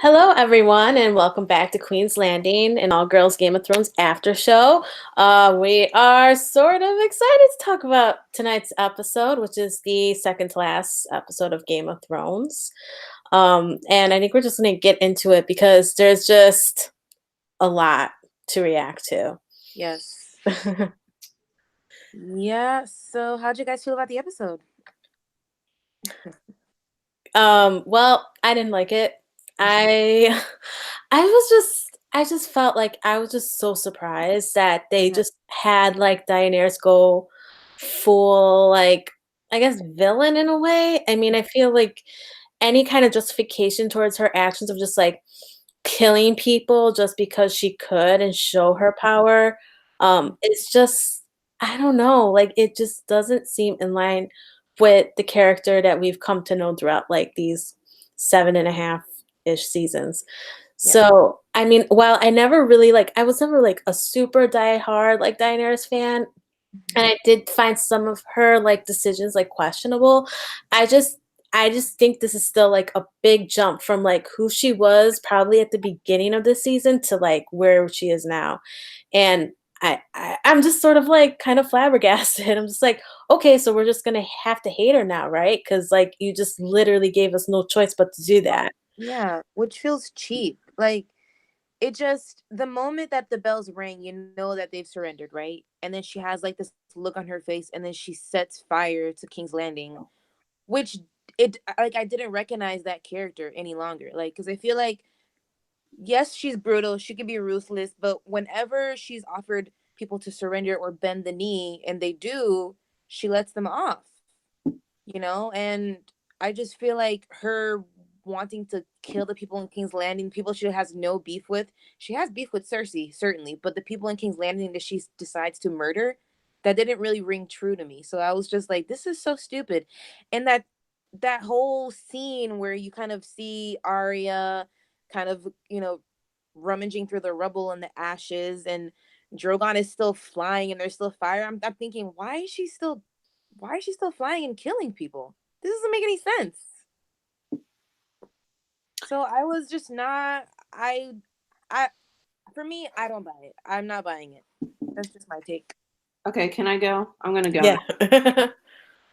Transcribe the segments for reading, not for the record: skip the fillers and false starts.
Hello, everyone, and welcome back to Queen's Landing, an all girls Game of Thrones after show. We are sort of excited to talk about tonight's episode, which is the second to last episode of Game of Thrones. And I think we're just going to get into it because there's just a lot to react to. Yes. Yeah. So, how'd you guys feel about the episode? Well, I didn't like it. I I just felt like I was just so surprised that they Yeah. just had like Daenerys go full like I guess villain in a way. I mean, I feel like any kind of justification towards her actions of just like killing people just because she could and show her power, it's just I don't know, like it just doesn't seem in line with the character that we've come to know throughout like these 7.5-ish seasons. Yeah. So, I mean, while I never really like I was never like a super diehard like Daenerys fan, and I did find some of her like decisions like questionable. I just I just think this is still like a big jump from like who she was probably at the beginning of this season to like where she is now. And I'm just sort of like kind of flabbergasted. I'm just like, okay, so we're just gonna have to hate her now, right? Because like you just literally gave us no choice but to do that. Yeah. Which feels cheap. Like, it just, the moment that the bells ring, you know that they've surrendered, right? And then she has like this look on her face, and then she sets fire to King's Landing, which like, I didn't recognize that character any longer. Like, because I feel like, yes, she's brutal, she can be ruthless, but whenever she's offered people to surrender or bend the knee and they do, she lets them off. And I just feel like her wanting to kill the people in King's Landing, people she has no beef with. She has beef with Cersei, certainly, but the people in King's Landing that she decides to murder, that didn't really ring true to me. So I was just like, this is so stupid. And that whole scene where you kind of see Arya kind of, rummaging through the rubble and the ashes, and Drogon is still flying and there's still fire. I'm thinking, why is she still flying and killing people? This doesn't make any sense. So I was just not I for me, I don't buy it. I'm not buying it. That's just my take. Okay, can I go? I'm gonna go Yeah. now.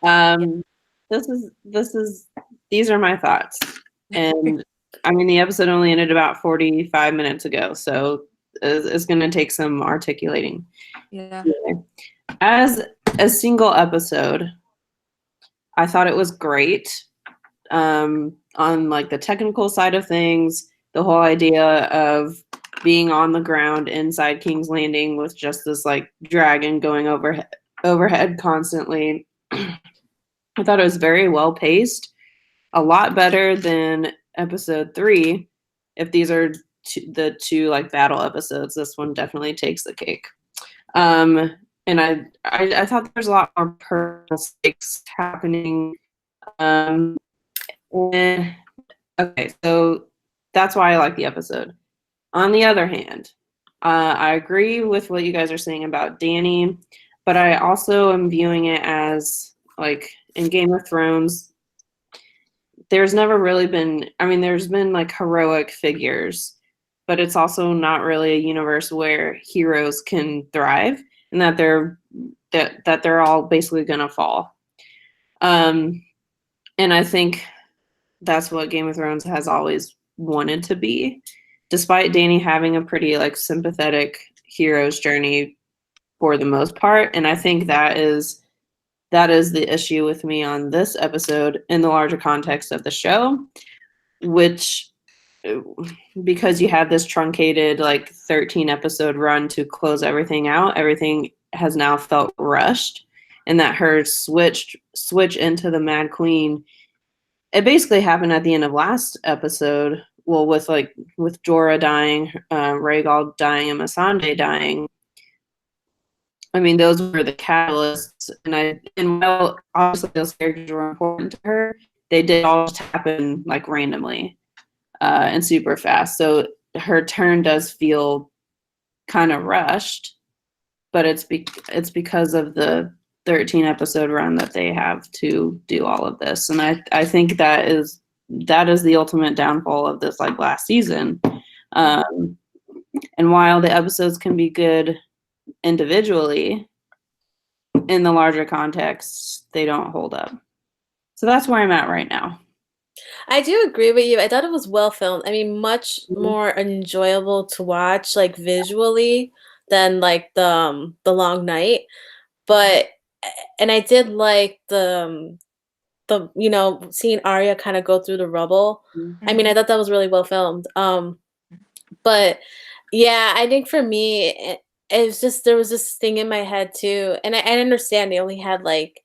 Yeah. Um, these are my thoughts, and I mean the episode only ended about 45 minutes ago, so it's gonna take some articulating. Yeah. As a single episode, I thought it was great. On like the technical side of things, the whole idea of being on the ground inside King's Landing with just this like dragon going overhead constantly. I thought it was very well paced, a lot better than episode 3. If these are the two like battle episodes, this one definitely takes the cake. And I thought there's a lot more personal stakes happening. Okay, so that's why I like the episode. On the other hand, I agree with what you guys are saying about Dany, but I also am viewing it as like in Game of Thrones, there's never really been, I mean, there's been like heroic figures, but it's also not really a universe where heroes can thrive and that they're all basically gonna fall. And I think that's what Game of Thrones has always wanted to be, despite Dany having a pretty like sympathetic hero's journey for the most part. And I think that is the issue with me on this episode in the larger context of the show, which because you had this truncated like 13 episode run to close everything out, everything has now felt rushed. And that her switch into the Mad Queen, it basically happened at the end of last episode. Well, with Jorah dying, Rhaegal dying, and Missandei dying. I mean, those were the catalysts, and while obviously those characters were important to her, they did all just happen like randomly and super fast. So her turn does feel kind of rushed, but it's because of the 13 episode run that they have to do all of this, and I think that is that is the ultimate downfall of this like last season. And while the episodes can be good individually, in the larger context, they don't hold up. So that's where I'm at right now. I do agree with you. I thought it was well filmed. I mean, much more enjoyable to watch, like visually, than like the Long Night. But and I did like the seeing Arya kind of go through the rubble. I mean, I thought that was really well filmed. But yeah, I think for me, it was just there was this thing in my head too, and I understand they only had like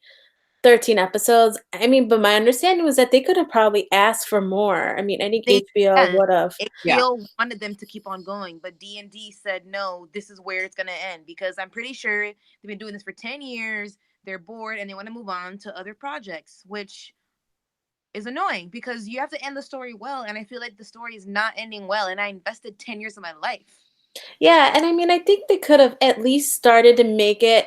13 episodes. I mean, but my understanding was that they could have probably asked for more. I mean, I think They HBO can. would have. HBO wanted them to keep on going, but D&D said no, this is where it's gonna end, because I'm pretty sure they've been doing this for 10 years. They're bored and they want to move on to other projects, which is annoying because you have to end the story well, and I feel like the story is not ending well, and I invested 10 years of my life. Yeah, and I mean, I think they could have at least started to make it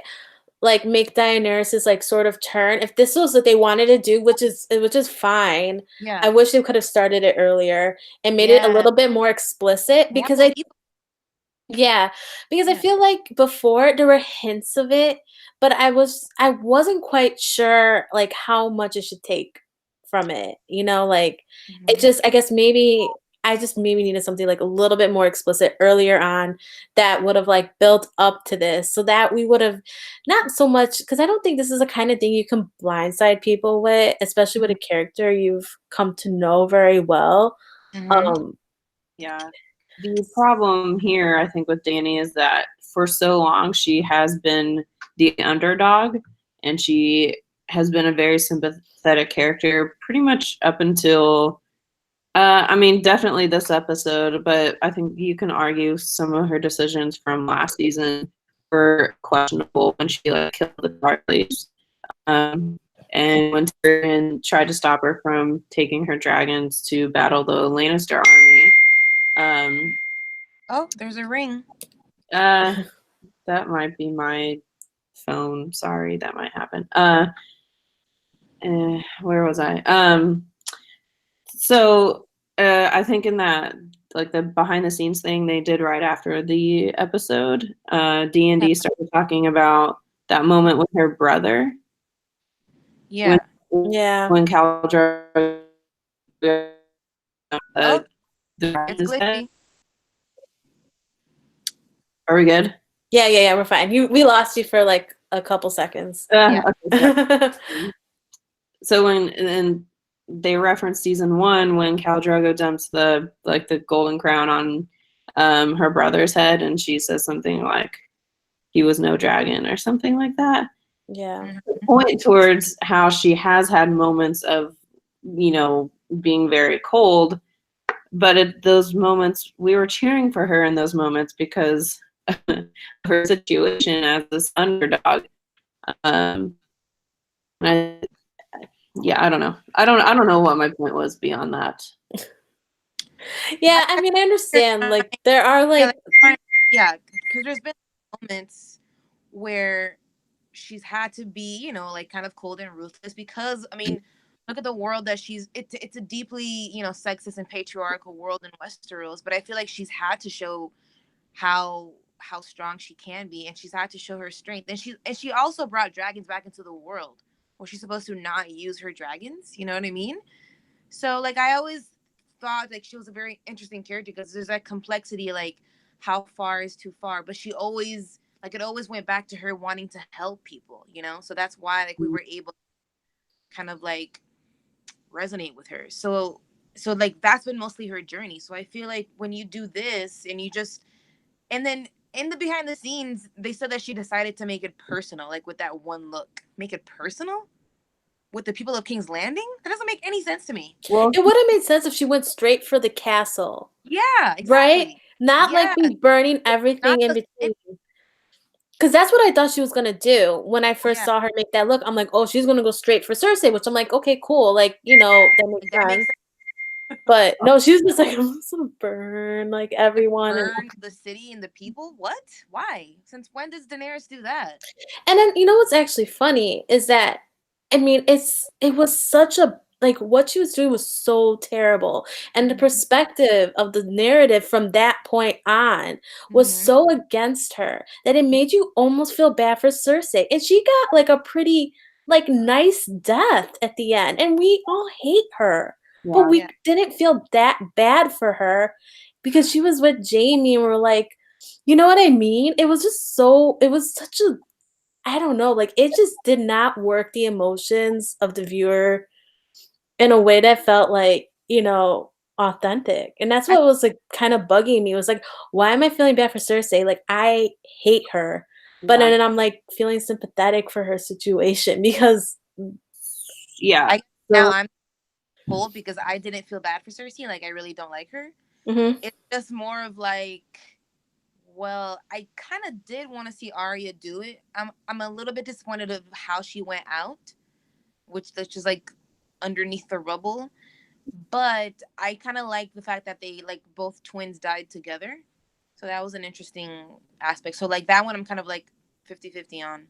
like make Daenerys' like sort of turn. If this was what they wanted to do, which is fine. Yeah. I wish they could have started it earlier and made it a Yeah. little bit more explicit More because believable. yeah, because I Yeah. feel like before there were hints of it, but I wasn't quite sure like how much it should take from it. Like it just I guess maybe I just maybe needed something like a little bit more explicit earlier on that would have like built up to this so that we would have not so much because I don't think this is the kind of thing you can blindside people with, especially with a character you've come to know very well. Yeah. The problem here, I think, with Dany is that for so long she has been the underdog, and she has been a very sympathetic character pretty much up until, I mean, definitely this episode, but I think you can argue some of her decisions from last season were questionable when she like killed the Tarleys. And when Tyrion tried to stop her from taking her dragons to battle the Lannister army. Oh, there's a ring. That might be my phone. Sorry, that might happen. Where was I? So I think in that like the behind the scenes thing they did right after the episode, D&D started talking about that moment with her brother. Yeah. When Khal Drogo Oh, it's it's glitchy. Are we good? Yeah, we're fine. We lost you for like a couple seconds. Okay, so when they referenced season 1 when Khal Drogo dumps the golden crown on her brother's head, and she says something like he was no dragon or something like that. Yeah. Point towards how she has had moments of being very cold, but at those moments we were cheering for her in those moments because of her situation as this underdog. I don't know. I don't know what my point was beyond that. Yeah, I mean, I understand. Like, there are like, because there's been moments where she's had to be, like kind of cold and ruthless because, I mean, look at the world that it's a deeply, sexist and patriarchal world in Westeros, but I feel like she's had to show how strong she can be, and she's had to show her strength. And she also brought dragons back into the world. Was she supposed to not use her dragons? You know what I mean? So like I always thought like she was a very interesting character because there's that complexity, like how far is too far, but she always like it always went back to her wanting to help people, so that's why like we were able to kind of like resonate with her. So like that's been mostly her journey. So I feel like when you do this and then in the behind the scenes they said that she decided to make it personal, like with that one look, make it personal with the people of King's Landing. That doesn't make any sense to me. Well, it would have made sense if she went straight for the castle. Yeah, exactly. Right? Not like be burning everything in between. Because that's what I thought she was gonna do when I first saw her make that look. I'm like, oh, she's gonna go straight for Cersei, which I'm like, okay, cool. Like, that makes sense. But no, she's just like, I'm just gonna burn like everyone. Burn the city and the people? What? Why? Since when does Daenerys do that? And then what's actually funny is that I mean it was such a like what she was doing was so terrible. And the perspective of the narrative from that point on was Mm-hmm. so against her that it made you almost feel bad for Cersei. And she got like a pretty like nice death at the end. And we all hate her. But Yeah. we Yeah. didn't feel that bad for her because she was with Jamie and we're like, you know what I mean? It was just so it was such a I don't know, like it just did not work the emotions of the viewer in a way that felt like, authentic, and that's I what was, like, kinda bugging me, it was like, "Why am I feeling bad for Cersei?" Like, I hate her, but Yeah. then I'm, like, feeling sympathetic for her situation because Yeah. I now So I'm cold because I didn't feel bad for Cersei. Like I really don't like her. Mhm. It's just more of like, well, I kind of did want to see Arya do it. I'm a little bit disappointed of how she went out, which that's just like underneath the rubble. But I kind of like the fact that they like both twins died together. So that was an interesting aspect. So like that one I'm kind of like 50-50 on.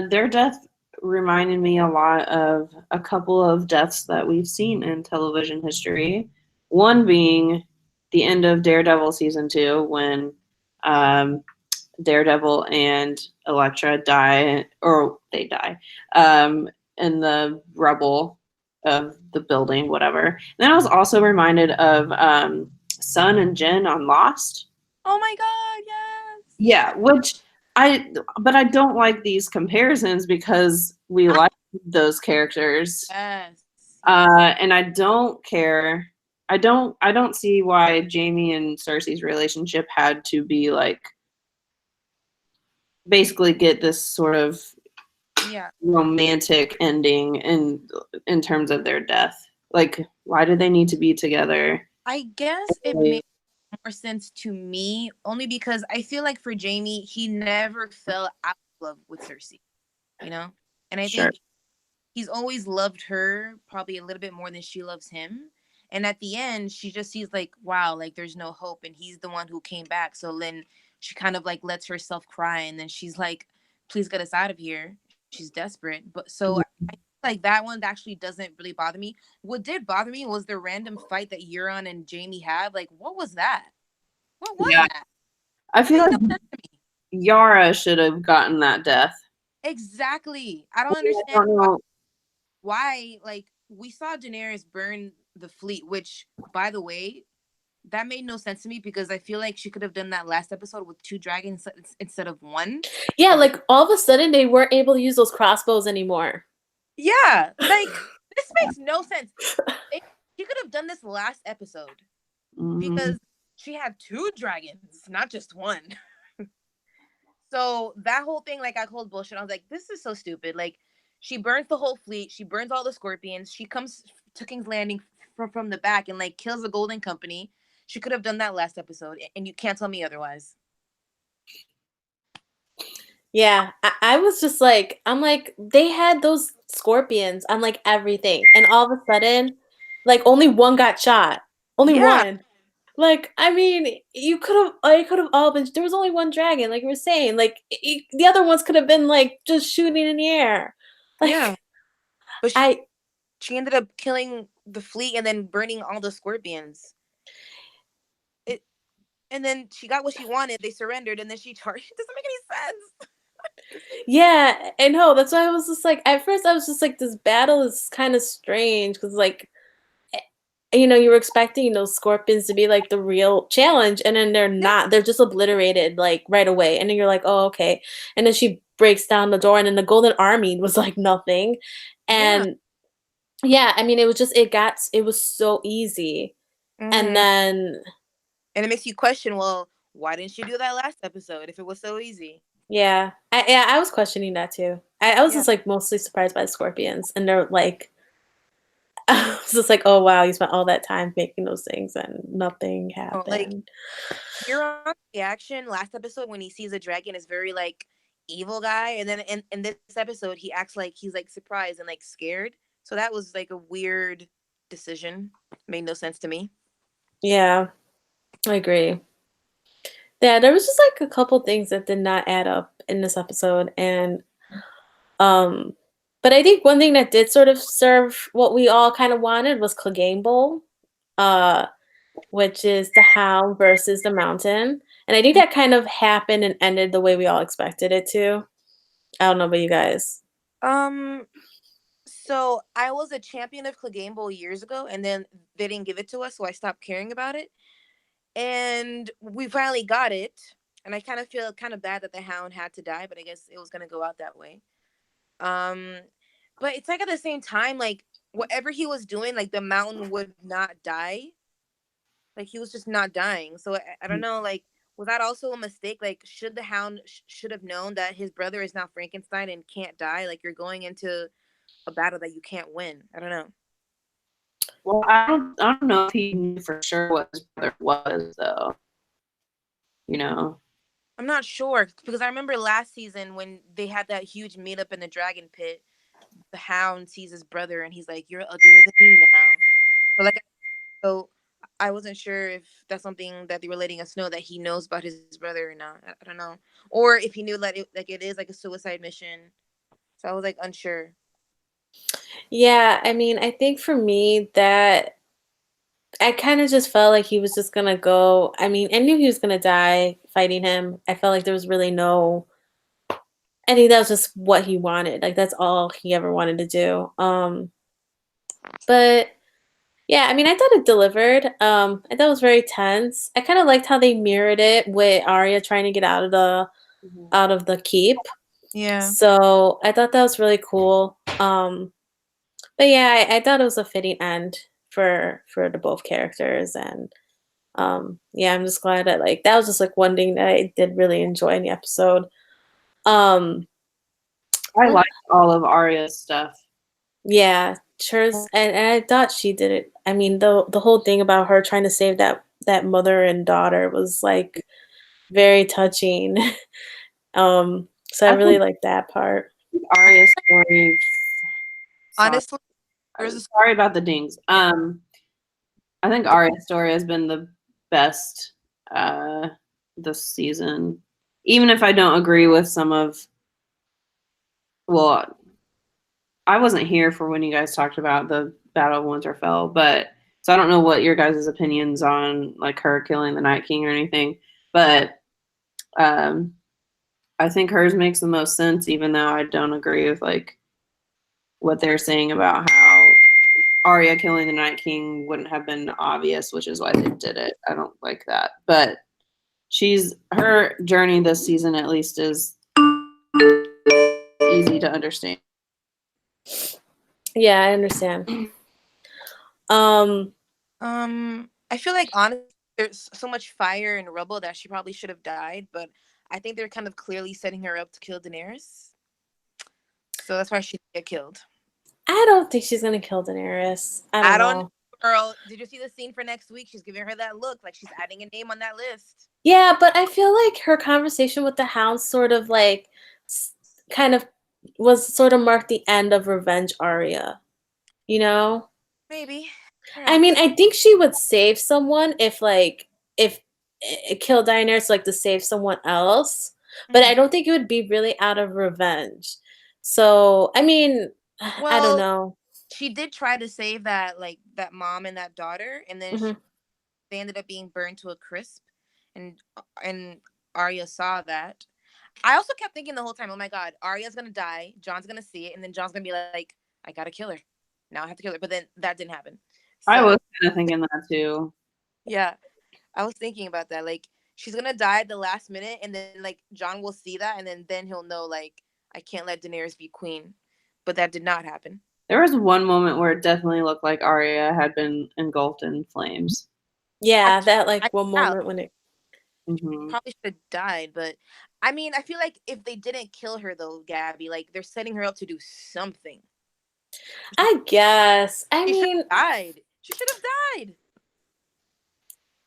their death reminded me a lot of a couple of deaths that we've seen in television history. One being the end of Daredevil season 2 when um, Daredevil and Elektra die, or they die, in the rubble of the building, whatever. And then I was also reminded of Sun and Jin on Lost. Oh my god, yes. Yeah, but I don't like these comparisons because we like those characters. Yes. Yes. And I don't care. I don't see why Jamie and Cersei's relationship had to be like basically get this sort of Yeah. romantic ending in terms of their death. Like, why do they need to be together? I guess it makes more sense to me only because I feel like for Jamie, he never fell out of love with Cersei, you know? And I Sure. think he's always loved her probably a little bit more than she loves him. And at the end, she just sees like, wow, like there's no hope. And he's the one who came back. So then she kind of like lets herself cry. And then she's like, please get us out of here. She's desperate. But so I feel like that one actually doesn't really bother me. What did bother me was the random fight that Euron and Jamie have. Like, what was that? What was Yeah. that? I That feel made like no sense to me. Yara should have gotten that death. Exactly. I don't I understand don't know. why like we saw Daenerys burn the fleet, which by the way, that made no sense to me because I feel like she could have done that last episode with two dragons instead of one. Yeah, But like, all of a sudden, they weren't able to use those crossbows anymore. yeah, like this makes no sense. They, she could have done this last episode Mhm. because she had two dragons, not just one. So that whole thing, like I called bullshit. I was like, this is so stupid. Like she burns the whole fleet. She burns all the scorpions. She comes to King's Landing from the back and like kills the Golden Company. She could have done that last episode, and you can't tell me otherwise. Yeah, I was just like I'm like, they had those scorpions on, like, everything, and all of a sudden, like, only one got shot. Only Yeah, one. Like, I mean, it could've all been there was only one dragon, like you were saying, like, the other ones could have been, like, just shooting in the air. yeah. Like, But I she ended up killing the fleet and then burning all the scorpions. It and then she got what she wanted. They surrendered, and then she charged. It doesn't make any sense. yeah, I know, that's why I was just like at first, I was just like, "This battle is kinda strange because like, you were expecting those scorpions to be, like, the real challenge, and then they're Yeah, not. They're just obliterated, like, right away, and then you're like, "Oh, okay." And then she breaks down the door, and then the Golden Army was like nothing, yeah. and yeah, I mean, it was so easy, and Hmm. then And it makes you question, well, why didn't she do that last episode if it was so easy? I was questioning that too. I was Yeah. just, like, mostly surprised by the scorpions, and they're like I was just like, "Oh, wow, you spent all that time making those things and nothing Oh, like happened." Euron's reaction last episode when he sees a dragon is very like evil guy, and then in this episode he acts like he's like surprised and like scared. So that was like a weird decision. Made no sense to me. Yeah, I agree. Yeah, there was just, like, a couple things that did not add up in this episode, and, um, But I think one thing that did sort of serve what we all kind of wanted was Clegane Bowl, uh, which is the Hound versus the Mountain. And I think that kind of happened and ended the way we all expected it to. I don't know about you guys. Um, so I was a champion of Clegane Bowl years ago, and then they didn't give it to us, so I stopped caring about it. And we finally got it, and I kind of feel kind of bad that the Hound had to die, but I guess it was gonna go out that way. Um, but it's like at the same time, like whatever he was doing, like the Mountain would not die. Like he was just not dying. So I don't know. Like was that also a mistake? Like should the Hound should have known that his brother is now Frankenstein and can't die? Like you're going into a battle that you can't win. I don't know. Well, I don't know if he knew for sure what his brother was, though. You know. I'm not sure because I remember last season when they had that huge meetup in the Dragon Pit. The Hound sees his brother and he's like, "You're uglier than me now." But like, so I wasn't sure if that's something that they were letting us know that he knows about his brother or not. I don't know, or if he knew that it is like a suicide mission. So I was like unsure. Yeah, I mean, I think for me that I kind of just felt like he was just gonna go. I mean, I knew he was gonna die fighting him. I felt like there was really no. I think that was just what he wanted. Like that's all he ever wanted to do. But yeah, I mean, I thought it delivered. I thought it was very tense. I kind of liked how they mirrored it with Arya trying to get out of the keep. Yeah. So I thought that was really cool. But yeah, I thought it was a fitting end for the both characters, and yeah, I'm just glad that like that was just like one thing that I did really enjoy in the episode. Um, I liked all of Arya's stuff. yeah, Chers, and I thought she did it. I mean, the whole thing about her trying to save that mother and daughter was like very touching. So I I really think liked that part. Arya's story. Sorry, Honestly, there's a sorry about the dings. I think Arya's story has been the best this season. Even if I don't agree with some of, well, I wasn't here for when you guys talked about the Battle of Winterfell, but so I don't know what your guys' opinions on like her killing the Night King or anything, but um, I think hers makes the most sense, even though I don't agree with like what they're saying about how Arya killing the Night King wouldn't have been obvious, which is why they did it. I don't like that. But her journey this season at least is easy to understand. Yeah, I understand. Um, I feel like honestly, there's so much fire and rubble that she probably should have died, but I think they're kind of clearly setting her up to kill Daenerys. So that's why she didn't get killed. I don't think she's gonna kill Daenerys. I don't know. Girl, did you see the scene for next week? She's giving her that look like she's adding a name on that list. Yeah, but I feel like her conversation with the Hound sort of like kind of was sort of marked the end of Revenge Arya. You know? Maybe. I mean, I think she would save someone if like if it killed Daenerys like to save someone else, but I don't think it would be really out of revenge. So, I mean, I don't Well, know. she did try to save that that mom and that daughter, and then Mhm. they ended up being burned to a crisp, and Arya saw that. I also kept thinking the whole time, oh my god, Arya's gonna die, John's gonna see it, and then John's gonna be like, I gotta kill her. Now I have to kill her. But then that didn't happen. So, I was kind of thinking that too. yeah, I was thinking about that. Like, she's gonna die at the last minute, and then like John will see that, and then he'll know like I can't let Daenerys be queen. But that did not happen. There was one moment where it definitely looked like Arya had been engulfed in flames. Yeah, that like I one moment when it probably should have died, but I mean, I feel like if they didn't kill her though, Gabby, like they're setting her up to do something. I guess. I She should mean, have died. She should have died.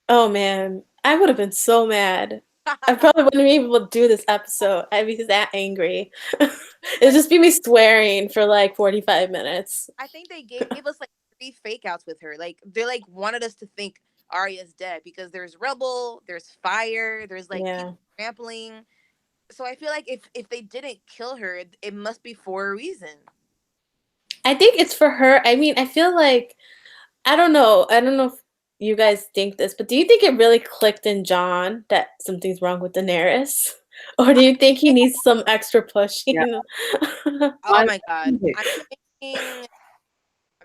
oh man, I would have been so mad. I probably wouldn't be able to do this episode. I'd be that angry. It'd just be me swearing for like 45 minutes. I think they gave us like 3 fake outs with her. Like they like wanted us to think Arya's dead because there's rubble, there's fire, there's like Yeah. people trampling. So I feel like if they didn't kill her, it must be for a reason. I think it's for her. I mean, I feel like I don't know. I don't know if you guys think this, but do you think it really clicked in John that something's wrong with Daenerys? Or do you think he needs some extra Yeah. pushing? Oh my God. I'm thinking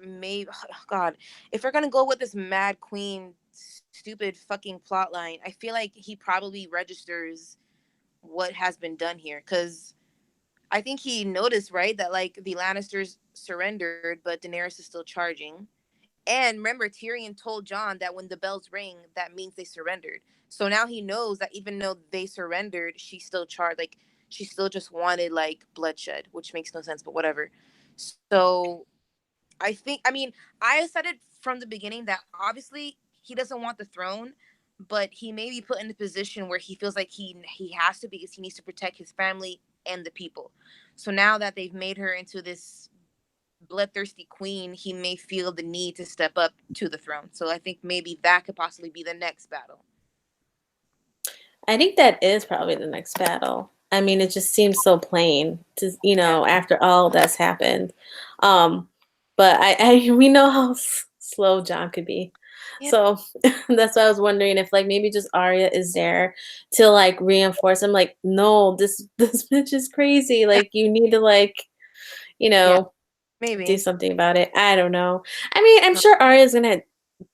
maybe, oh God, if we're gonna go with this Mad Queen stupid fucking plot line, I feel like he probably registers what has been done here. Because I think he noticed, right, that like the Lannisters surrendered, but Daenerys is still charging. And remember, Tyrion told Jon that when the bells ring, that means they surrendered. So now he knows that even though they surrendered, she still charged. Like she still just wanted like bloodshed, which makes no sense, but whatever. So I think, I mean, I said it from the beginning that obviously he doesn't want the throne, but he may be put in a position where he feels like he has to because he needs to protect his family and the people. So now that they've made her into this bloodthirsty queen, he may feel the need to step up to the throne. So I think maybe that could possibly be the next battle. I think that is probably the next battle. I mean, it just seems so plain to, Yeah. after all that's happened. Um, but I we know how slow John could be. Yeah. So that's why I was wondering if like maybe just Arya is there to like reinforce him like, no, this bitch is crazy. Like you need to like, you Yeah. know, do Maybe. something about it. I don't know. I mean, I'm sure Arya's gonna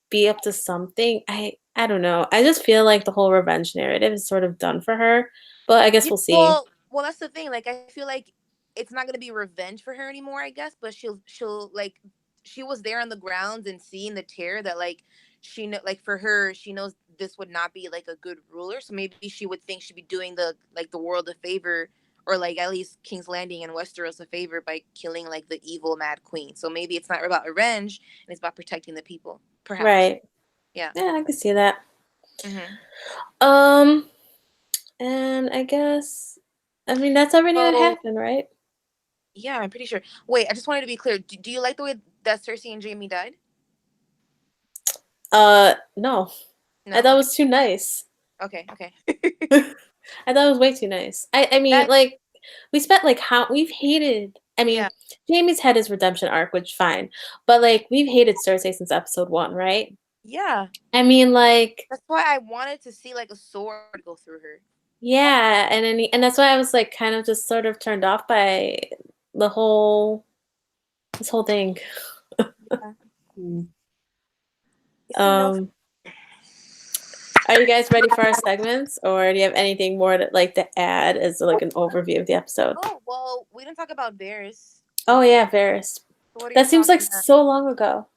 be up to something. I don't know. I just feel like the whole revenge narrative is sort of done for her, but I guess Yeah, we'll see. well, that's the thing. Like, I feel like it's not gonna be revenge for her anymore, I guess. But she'll like, she was there on the grounds and seeing the tear that like she know, like for her, she knows this would not be like a good ruler. So maybe she would think she'd be doing the like the world a favor, or like at least King's Landing and Westeros a favor by killing like the evil Mad Queen. So maybe it's not about revenge and it's about protecting the people. Perhaps. Right. Yeah. Yeah, I can see that. Mm-hmm. Um, and I guess, I mean, that's everything that So happened, right? yeah, I'm pretty sure. Wait, I just wanted to be clear. Do you like the way that Cersei and Jamie died? No. I No. thought it Okay. was too nice. Okay. Okay. I thought it was way too nice. I mean, That. like, we spent like how we've hated. I mean, Yeah. Jamie's had his redemption arc, which fine, but like we've hated Cersei since episode 1, right? Yeah. I mean, like, That's why I wanted to see like a sword go through her. yeah, and that's why I was like kind of just sort of turned off by the whole this whole thing. Yeah. Mm. It's a no. Um, are you guys ready for our segments, or do you have anything more to like to add as like an overview of the episode? Oh well, we didn't talk about Varys. Oh yeah, Varys. So what are your That seems thoughts like on that? so long ago.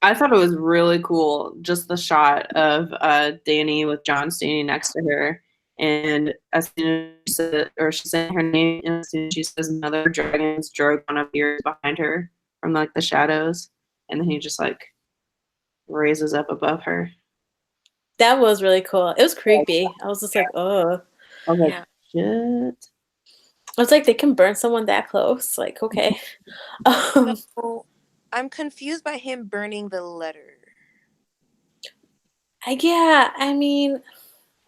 I thought it was really cool, just the shot of Dany with John standing next to her, and as soon as she said, or she's saying her name, and as soon as she says another dragon's Drogon appears behind her from like the shadows, and then he just like raises up above her. That was really cool. It was creepy. I was just like, oh. I was like, Yeah. shit. I was like, they can burn someone that close. Like, okay. So I'm confused by him burning the letter. Yeah, I mean,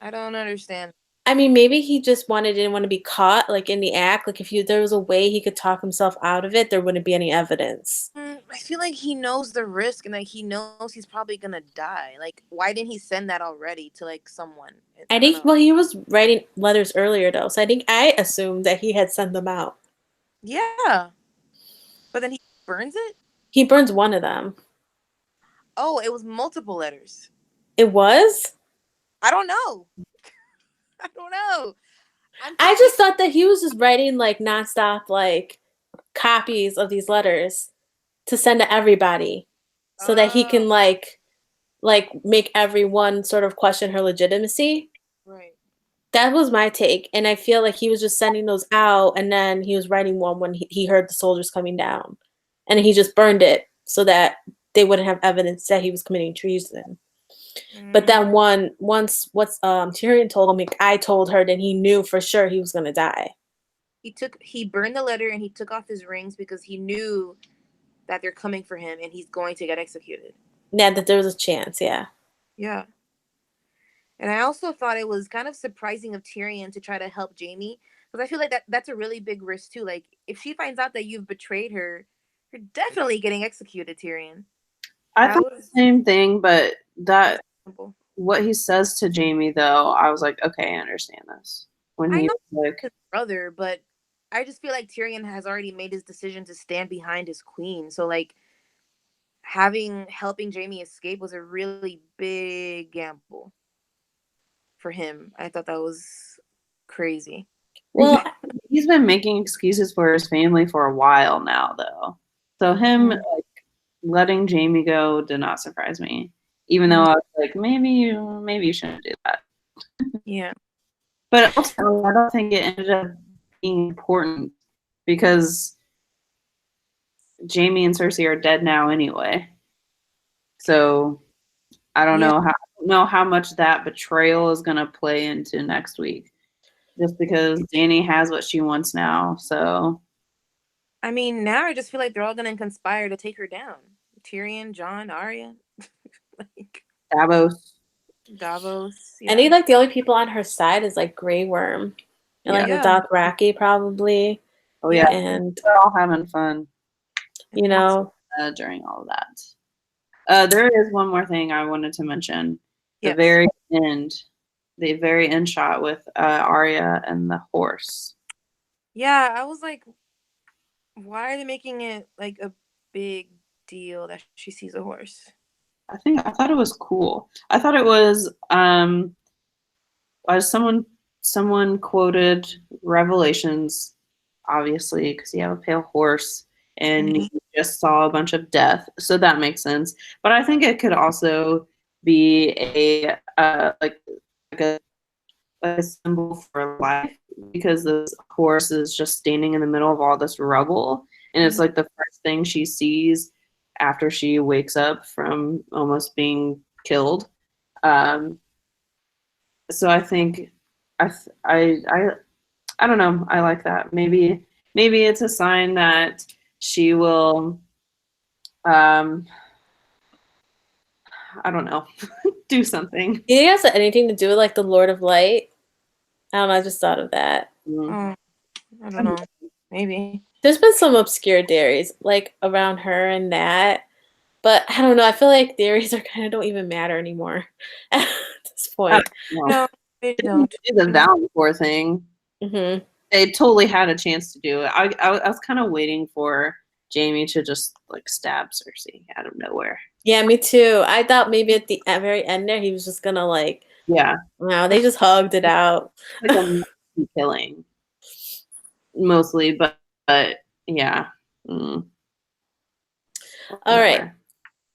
I don't understand. maybe he just didn't want to be caught like in the act. Like if there was a way he could talk himself out of it, there wouldn't be any evidence. I feel like he knows the risk and like he knows he's probably gonna die. Like, why didn't he send that already to like someone? I I don't think know. well he was writing letters earlier though, so I assumed that he had sent them out. Yeah, but then he burns it. He burns one of them. Oh, it was multiple letters. It was? I don't know. I don't know. I'm I just confused. thought that he was just writing like nonstop like copies of these letters to send to everybody so that he can Oh, make everyone sort of question her legitimacy. right. That was my take. And I feel like he was just sending those out and then he was writing one when he heard the soldiers coming down. And he just burned it so that they wouldn't have evidence that he was committing treason. But then once Tyrion told him, like, I told her, then he knew for sure he was gonna die. He burned the letter and he took off his rings because he knew that they're coming for him and he's going to get executed. Yeah, that there was a chance, yeah. Yeah. And I also thought it was kind of surprising of Tyrion to try to help Jamie Because I feel like that's a really big risk too. Like if she finds out that you've betrayed her, you're definitely getting executed, Tyrion. I That thought the was same thing, but that simple. what he says to Jamie though, I was like, okay, I understand this. When I he's know like, his brother, but I just feel like Tyrion has already made his decision to stand behind his queen. So like helping Jamie escape was a really big gamble for him. I thought that was crazy. Well, he's been making excuses for his family for a while now, though. So him like, letting Jamie go did not surprise me, even though I was like, maybe you shouldn't do that. Yeah. But also, I don't think it ended up being important because Jamie and Cersei are dead now anyway. So I don't know how much that betrayal is going to play into next week. Just because Dany has what she wants now, so. I mean, now I just feel like they're all gonna conspire to take her down. Tyrion, Jon, Arya, like Davos. I think like the only people on her side is like Grey Worm and like the Dothraki probably. Oh yeah, and they're all having fun. You know, during all of that. There is one more thing I wanted to mention. The very end shot with Arya and the horse. Yeah, I was like, why are they making it like a big deal that she sees a horse? I thought it was cool. I thought it was as someone quoted Revelations, obviously, because you have a pale horse and you just saw a bunch of death, so that makes sense. But I think it could also be like a symbol for life, because this horse is just standing in the middle of all this rubble, and it's like the first thing she sees after she wakes up from almost being killed. So I think I don't know. I like that. Maybe it's a sign that she will I don't know, do something. Do you think it has anything to do with like the Lord of Light? I don't know, I just thought of that. I don't know. Maybe. There's been some obscure theories like around her and that, but I don't know. I feel like theories are kind of don't even matter anymore at this point. No, they don't. Do the Valinor thing. Mm-hmm. They totally had a chance to do it. I was kind of waiting for Jamie to just like stab Cersei out of nowhere. Yeah, me too. I thought maybe at the very end there he was just gonna like. Yeah. Wow, they just hugged it out. Like a killing, mostly, but yeah. All right.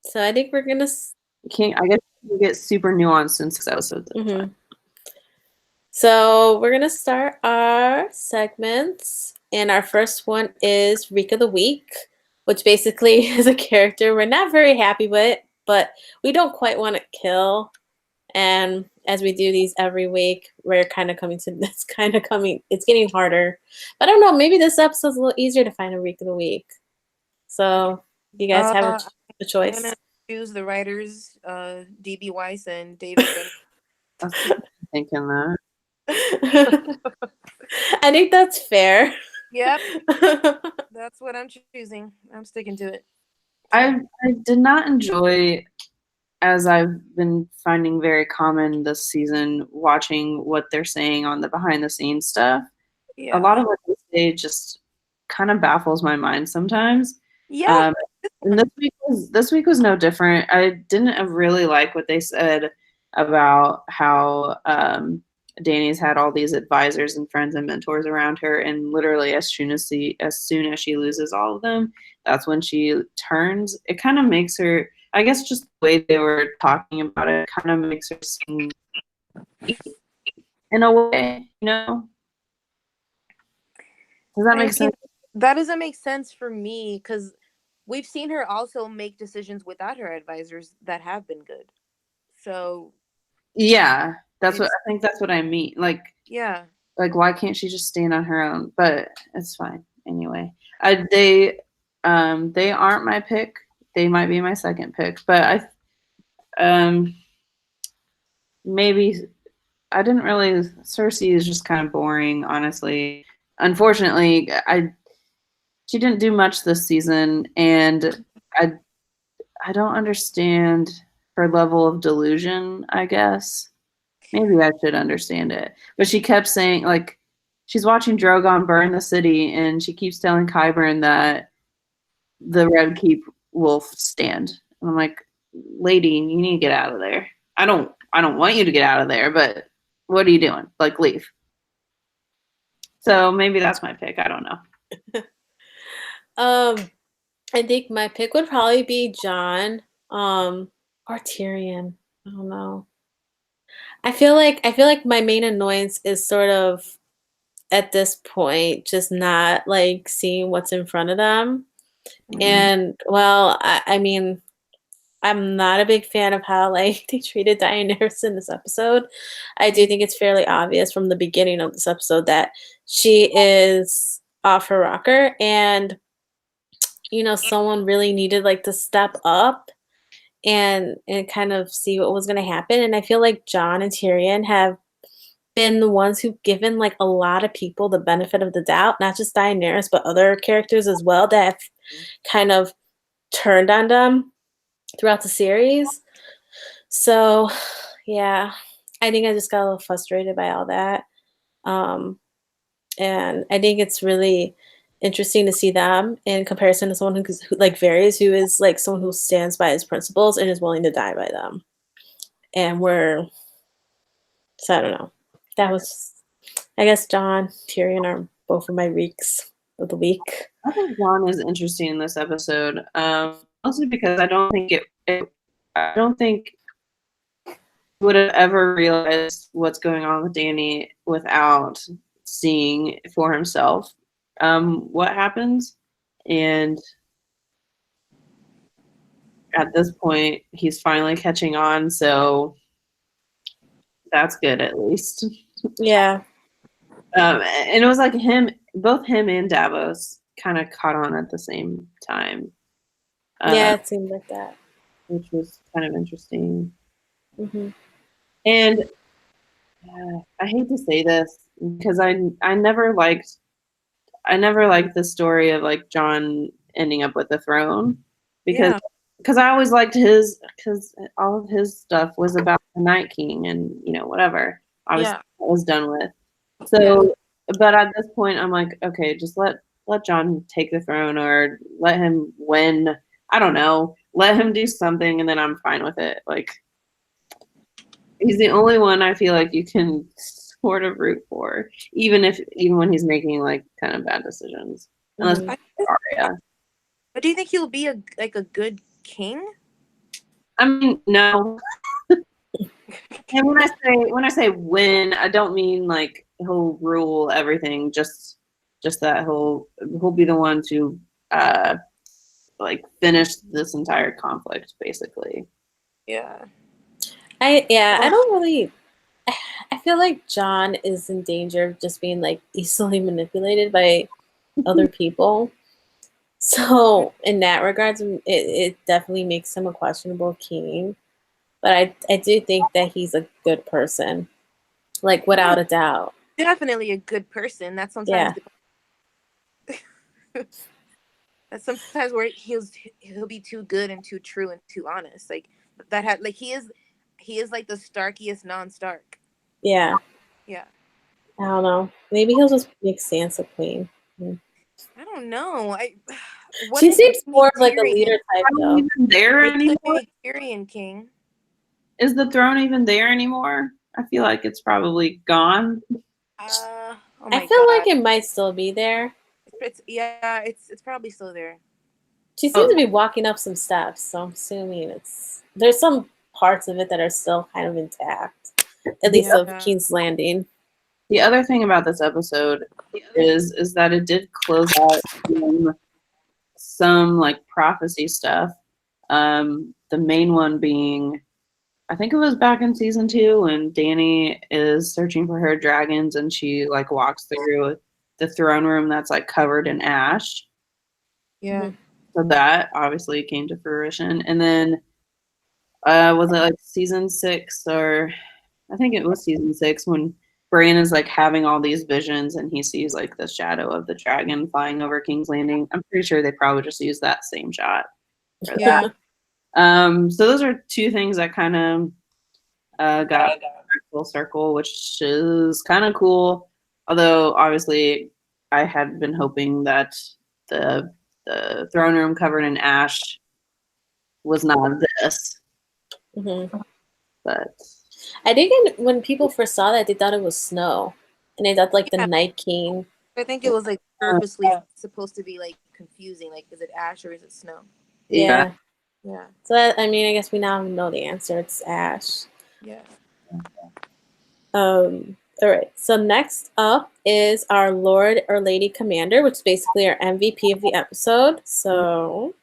So I think we're gonna. I guess we get super nuanced in 6 episodes. Mm-hmm. So we're gonna start our segments, and our first one is Reek of the Week, which basically is a character we're not very happy with, but we don't quite want to kill. And as we do these every week, we're kind of coming to this. It's getting harder. But I don't know. Maybe this episode's a little easier to find a Reek of the Week. So you guys have a choice. I'm gonna choose the writers, D.B. Weiss and David. I was thinking that. I think that's fair. Yep. That's what I'm choosing. I'm sticking to it. I did not enjoy, as I've been finding very common this season, watching what they're saying on the behind the scenes stuff. Yeah. A lot of what they say just kind of baffles my mind sometimes. Yeah. And this week was no different. I didn't really like what they said about how Dany's had all these advisors and friends and mentors around her, and literally as soon as she loses all of them, that's when she turns. It kind of makes her, I guess, just the way they were talking about it kind of makes her seem in a way, you know? Does that make sense? That doesn't make sense for me, because we've seen her also make decisions without her advisors that have been good. So yeah, I think that's what I mean. Like, yeah, like why can't she just stand on her own? But it's fine anyway. They aren't my pick. They might be my second pick, but maybe I didn't really. Cersei is just kind of boring, honestly. Unfortunately, she didn't do much this season, and I don't understand her level of delusion. I guess maybe I should understand it, but she kept saying like she's watching Drogon burn the city, and she keeps telling Qyburn that the Red Keep will stand. And I'm like, lady, you need to get out of there. I don't want you to get out of there, but what are you doing? Like, leave. So maybe that's my pick. I don't know. I think my pick would probably be Jon, or Tyrion. I don't know. I feel like my main annoyance is sort of at this point just not like seeing what's in front of them. And well, I mean, I'm not a big fan of how like they treated Daenerys in this episode. I do think it's fairly obvious from the beginning of this episode that she is off her rocker, and someone really needed like to step up and kind of see what was going to happen. And I feel like Jon and Tyrion have been the ones who've given like a lot of people the benefit of the doubt, not just Daenerys, but other characters as well that have kind of turned on them throughout the series. So, yeah, I think I just got a little frustrated by all that. And I think it's really interesting to see them in comparison to someone who like Varys, who is like someone who stands by his principles and is willing to die by them. And so I don't know. That was, I guess, Jon, Tyrion are both of my reeks of the week. I think Jon is interesting in this episode, mostly because I don't think would have ever realized what's going on with Dany without seeing for himself what happens. And at this point, he's finally catching on, so that's good at least. Yeah. And it was like both him and Davos kind of caught on at the same time. Yeah, it seemed like that. Which was kind of interesting. Mm-hmm. And I hate to say this because I never liked the story of like Jon ending up with the throne because I always liked because all of his stuff was about the Night King and whatever. Obviously, that was done with. So, but at this point, I'm like, okay, just let Jon take the throne or let him win. I don't know. Let him do something, and then I'm fine with it. Like, he's the only one I feel like you can sort of root for, even when he's making like kind of bad decisions. Unless Arya. But do you think he'll be a good king? I mean, no. And when I say win, I don't mean like he'll rule everything. Just that he'll be the one to like finish this entire conflict, basically. Yeah. I don't really. I feel like Jon is in danger of just being like easily manipulated by other people. So in that regards, it definitely makes him a questionable king. But I do think that he's a good person, like without a doubt. Definitely a good person. That's sometimes that's sometimes where he'll be too good and too true and too honest. Like that had like he is like the Starkiest non-Stark. Yeah. Yeah. I don't know. Maybe he'll just make Sansa queen. I don't know. She seems more of like a leader type though. Even there anymore? Tyrion king. Is the throne even there anymore? I feel like it's probably gone. Oh I feel like it might still be there. It's probably still there. She seems to be walking up some steps, so I'm assuming there's some parts of it that are still kind of intact, at least of King's Landing. The other thing about this episode is that it did close out some like prophecy stuff. The main one being, I think it was back in season 2 when Dany is searching for her dragons and she like walks through the throne room that's like covered in ash. Yeah. So that obviously came to fruition. And then was it like season 6 or I think it was season 6 when Bran is like having all these visions and he sees like the shadow of the dragon flying over King's Landing. I'm pretty sure they probably just used that same shot for Yeah. that. So those are 2 things that kind of got full circle, which is kind of cool. Although obviously I had been hoping that the throne room covered in ash was not this, Mhm. but I think when people first saw that, they thought it was snow, and they thought like the Yeah. Night King. I think it was like purposely supposed to be like confusing. Like, is it ash or is it snow? Yeah. Yeah. So that, I mean, I guess we now know the answer. It's ash. Yeah. All right. So next up is our Lord or Lady Commander, which is basically our MVP of the episode. So,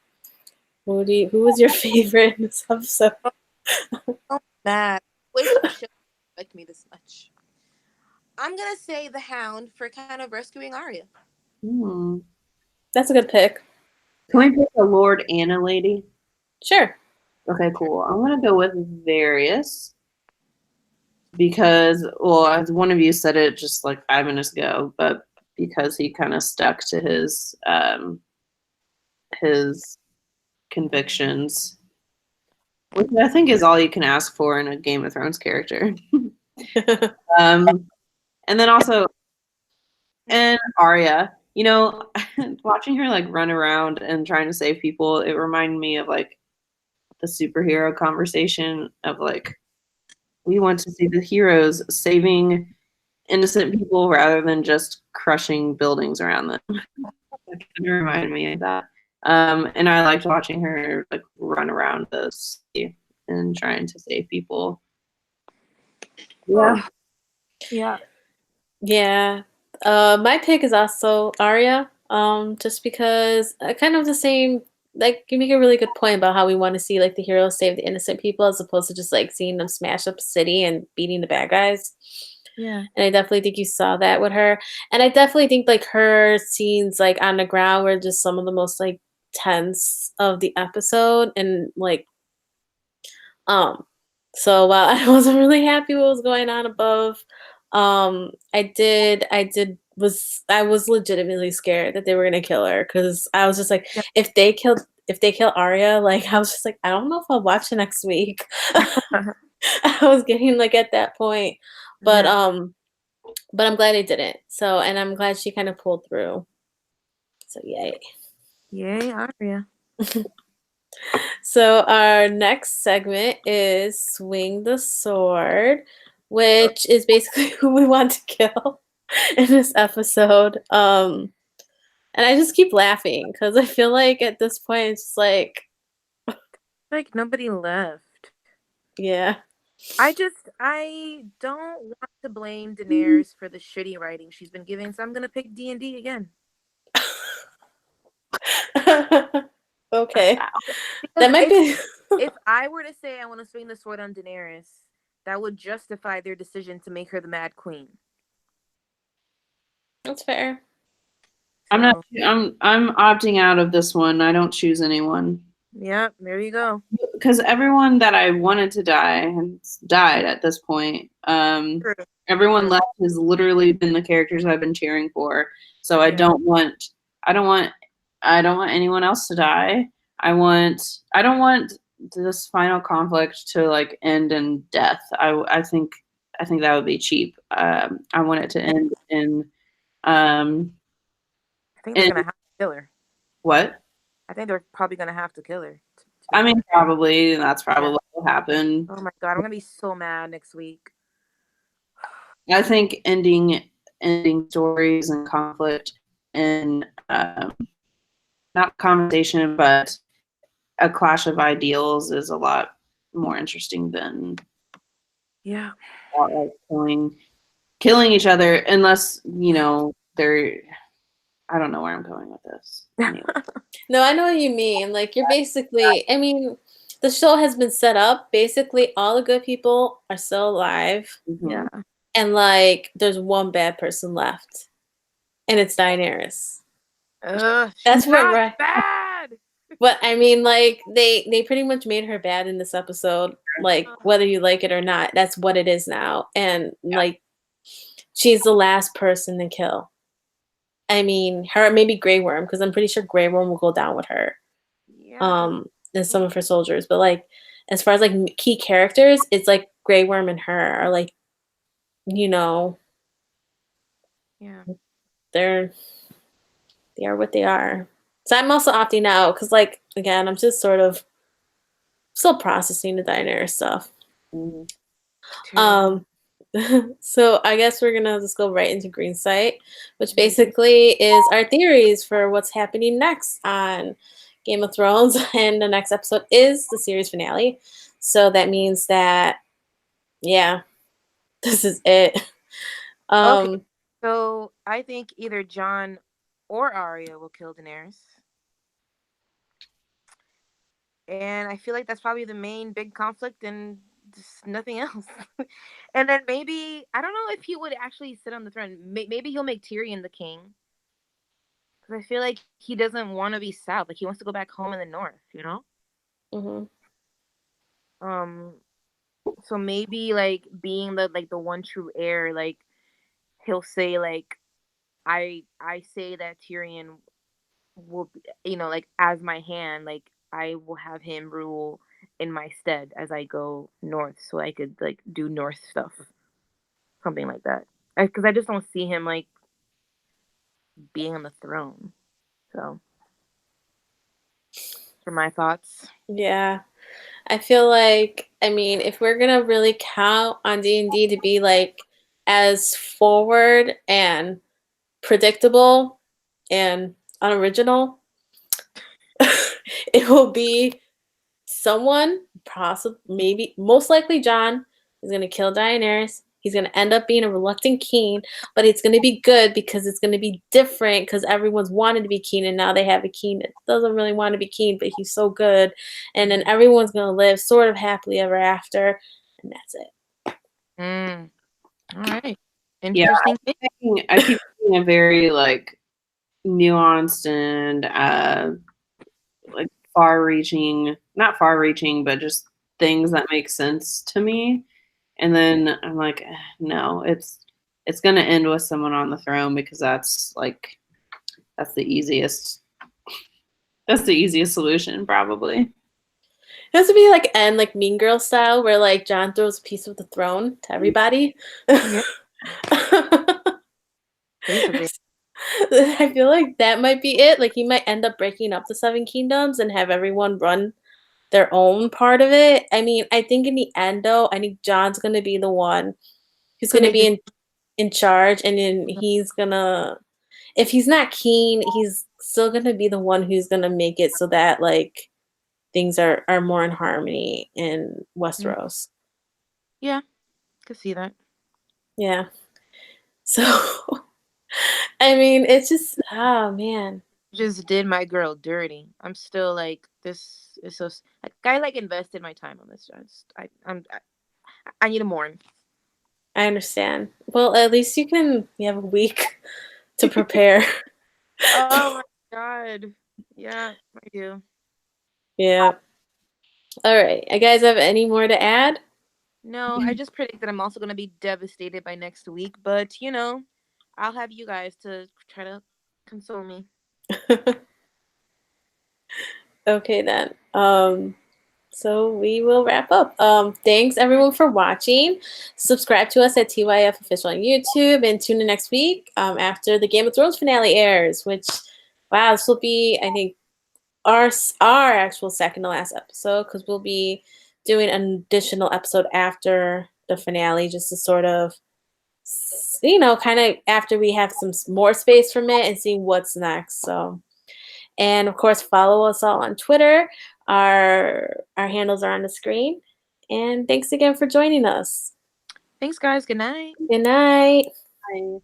who was your favorite in this episode? Oh, mad. Wish the show liked me this much. I'm gonna say the Hound for kind of rescuing Arya. That's a good pick. Can we pick a lord and a lady? Sure. Okay, cool. I'm gonna go with Various because, well, as one of you said it just like 5 minutes ago, but because he kind of stuck to his convictions, which I think is all you can ask for in a Game of Thrones character. And then also, and Arya, you know, watching her like run around and trying to save people, it reminded me of like the superhero conversation of like, we want to see the heroes saving innocent people rather than just crushing buildings around them. It kind of reminded me of that. And I liked watching her like run around the city and trying to save people. Yeah. Yeah. Yeah. My pick is also Arya. Just because kind of the same, like you make a really good point about how we want to see like the heroes save the innocent people as opposed to just like seeing them smash up a city and beating the bad guys. Yeah. And I definitely think you saw that with her. And I definitely think like her scenes like on the ground were just some of the most like tense of the episode. And like so while I wasn't really happy what was going on above, I was legitimately scared that they were gonna kill her because I was just like, Yeah. if they kill Arya, like I was just like, I don't know if I'll watch it next week. I was getting like at that point. But Yeah. but I'm glad they didn't. So and I'm glad she kind of pulled through. So yay. Yay, Arya. So our next segment is Swing the Sword, which is basically who we want to kill in this episode. And I just keep laughing because I feel like at this point it's just like Nobody left. yeah. I don't want to blame Daenerys for the shitty writing she's been giving, so I'm gonna pick D&D again. Okay. Because That might be if I were to say I want to swing the sword on Daenerys, that would justify their decision to make her the Mad Queen. that's fair. I'm opting out of this one. I don't choose anyone. Yeah, there you go. Because everyone that I wanted to die has died at this point. True. Everyone left has literally been the characters I've been cheering for. So I don't want anyone else to die. I don't want this final conflict to like end in death. I think that would be cheap. I want it to end in I think they're gonna have to kill her. what? I think they're probably gonna have to kill her. I mean, probably, and that's probably what will happen. Oh my god, I'm gonna be so mad next week. I think ending stories and conflict and not conversation, but a clash of ideals is a lot more interesting than like killing each other, unless they're. I don't know where I'm going with this. Anyway. No, I know what you mean. Like you're basically, I mean, the show has been set up. Basically, all the good people are still alive. Mm-hmm. Yeah. And like there's one bad person left. And it's Daenerys. That's That's not what bad. But I mean, like they pretty much made her bad in this episode. Like whether you like it or not, that's what it is now. And like she's the last person to kill. I mean, her maybe Grey Worm because I'm pretty sure Grey Worm will go down with her. Yeah. And some of her soldiers. But like as far as like key characters, it's like Grey Worm and her are like, you know, Yeah. they're they are what they are. So I'm also opting out because like again, I'm just sort of still processing the Daenerys stuff. Mhm. True. So I guess we're gonna just go right into Green Site, which basically is our theories for what's happening next on Game of Thrones, and the next episode is the series finale. So that means that, yeah, this is it. Okay. So I think either Jon or Arya will kill Daenerys. And I feel like that's probably the main big conflict and just nothing else. And then maybe, I don't know if he would actually sit on the throne. Maybe he'll make Tyrion the king. Because I feel like he doesn't want to be south. Like he wants to go back home in the north, you know? Mhm. So maybe like being the one true heir, like he'll say like I say that Tyrion will like as my hand, like I will have him rule in my stead as I go north so I could like do north stuff, something like that, because I just don't see him like being on the throne. So for my thoughts. Yeah. I feel like, I mean, if we're gonna really count on D&D to be like as forward and predictable and unoriginal, it will be someone, possible, maybe, most likely Jon, is gonna kill Daenerys. He's gonna end up being a reluctant king, but it's gonna be good because it's gonna be different because everyone's wanted to be king and now they have a king that doesn't really want to be king, but he's so good. And then everyone's gonna live sort of happily ever after, and that's it. All right. Yeah, Interesting. I keep seeing a very like nuanced and like far-reaching, not far-reaching, but just things that make sense to me. And then I'm like, no, it's gonna end with someone on the throne because that's the easiest solution probably. It has to be like end like Mean Girl style, where like Jon throws a piece of the throne to everybody. Yeah. Basically. I feel like that might be it. Like he might end up breaking up the Seven Kingdoms and have everyone run their own part of it. I mean, I think in the end though, I think Jon's gonna be the one who's gonna be in charge, and then he's gonna, if he's not keen, he's still gonna be the one who's gonna make it so that like things are more in harmony in Westeros. Yeah, could see that. Yeah. So I mean, it's just, oh man. Just did my girl dirty. I'm still like, this is so like I like invested my time on this. I need to mourn. I understand. Well, at least you have a week to prepare. Oh my god. Yeah, I do. Yeah. All right. You guys have any more to add? No, I just predict that I'm also gonna be devastated by next week, but I'll have you guys to try to console me. Okay then. So we will wrap up. Thanks everyone for watching. Subscribe to us at TYF Official on YouTube and tune in next week after the Game of Thrones finale airs, which, wow, this will be, I think, our actual second to last episode, because we'll be doing an additional episode after the finale just to sort of, kind of after we have some more space from it and see what's next. So, and of course, follow us all on Twitter. Our handles are on the screen. And thanks again for joining us. Thanks, guys. Good night. Good night. Bye.